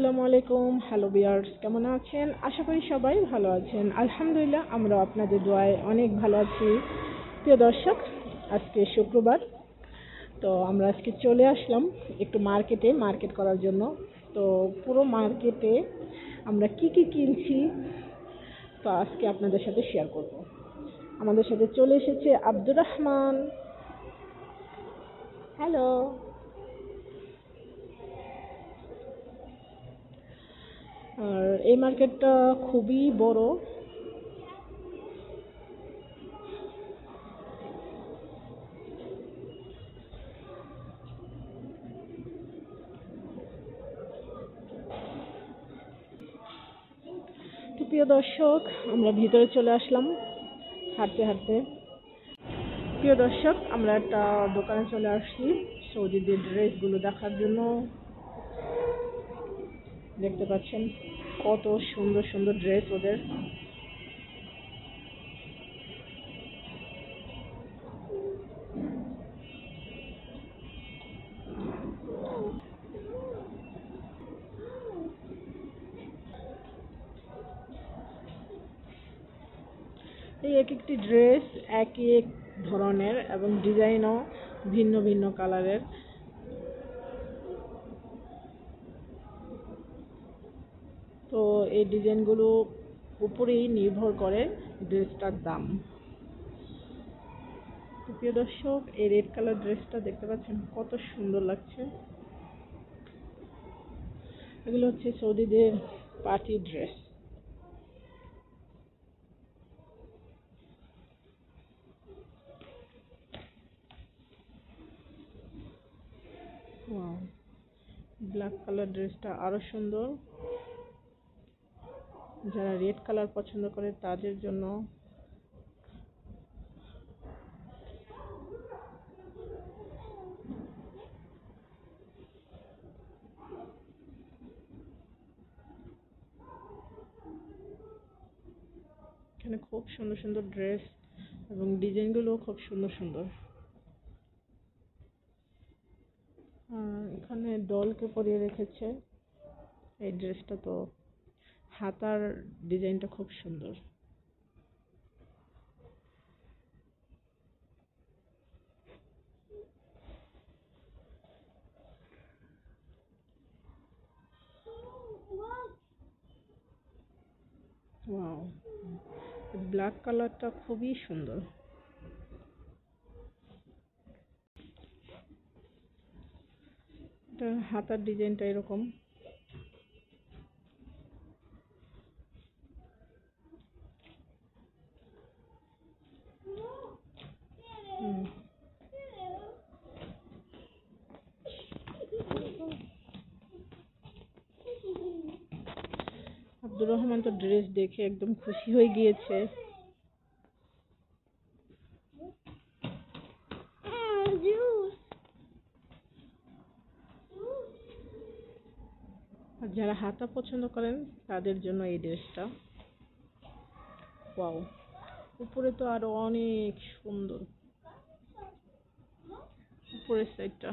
আসসালামু আলাইকুম। Hello viewers, কেমন আছেন? আশা করি সবাই ভালো আছেন। আলহামদুলিল্লাহ, আমরা আপনাদের দোয়ায় অনেক ভালো আছি। প্রিয় দর্শক, আজকে শুক্রবার, তো আমরা আজকে চলে আসলাম একটু মার্কেট করার জন্য। তো পুরো মার্কেটে আমরা কি কি কিনছি, তো আজকে আপনাদের সাথে শেয়ার করব। আমাদের সাথে চলে এসেছে আব্দুর রহমান। হ্যালো। আর এই মার্কেটটা খুবই বড়। তো প্রিয় দর্শক, আমরা ভিতরে চলে আসলাম হাঁটতে হাঁটতে। প্রিয় দর্শক, আমরা একটা দোকানে চলে আসছি সৌদিদের ড্রেসগুলো দেখার জন্য। দেখতে পাচ্ছেন কত সুন্দর সুন্দর ড্রেস ওদের। এই এক একটি ড্রেস এক এক ধরনের এবং ডিজাইনও ভিন্ন ভিন্ন কালারের। তো এই ডিজাইনগুলো উপরেই নির্ভর করে ড্রেসটার দাম। প্রিয় দর্শক, এই রেড কালার ড্রেসটা দেখতে পাচ্ছেন কত সুন্দর লাগছে। এগুলো হচ্ছে সৌদিদের party dress. Wow, black colour ড্রেসটা আরো সুন্দর। যারা রেড কালার পছন্দ করে তাদের জন্য। এখানে খুব সুন্দর সুন্দর ড্রেস এবং ডিজাইনগুলো খুব সুন্দর সুন্দর। এখানে ডলকে পরিয়ে রেখেছে। এই ড্রেসটা তো হাতার ডিজাইনটা খুব সুন্দর। ওয়াও, ব্ল্যাক কালারটা খুবই সুন্দর। এটা হাতার ডিজাইনটা এরকম। আব্দুর রহমান তো ড্রেস দেখে একদম খুশি হয়ে গিয়েছে। আর যারা হাতা পছন্দ করেন তাদের জন্য এই ড্রেসটা। ওয়াও, উপরে তো আরো অনেক সুন্দর উপরের সাইডটা।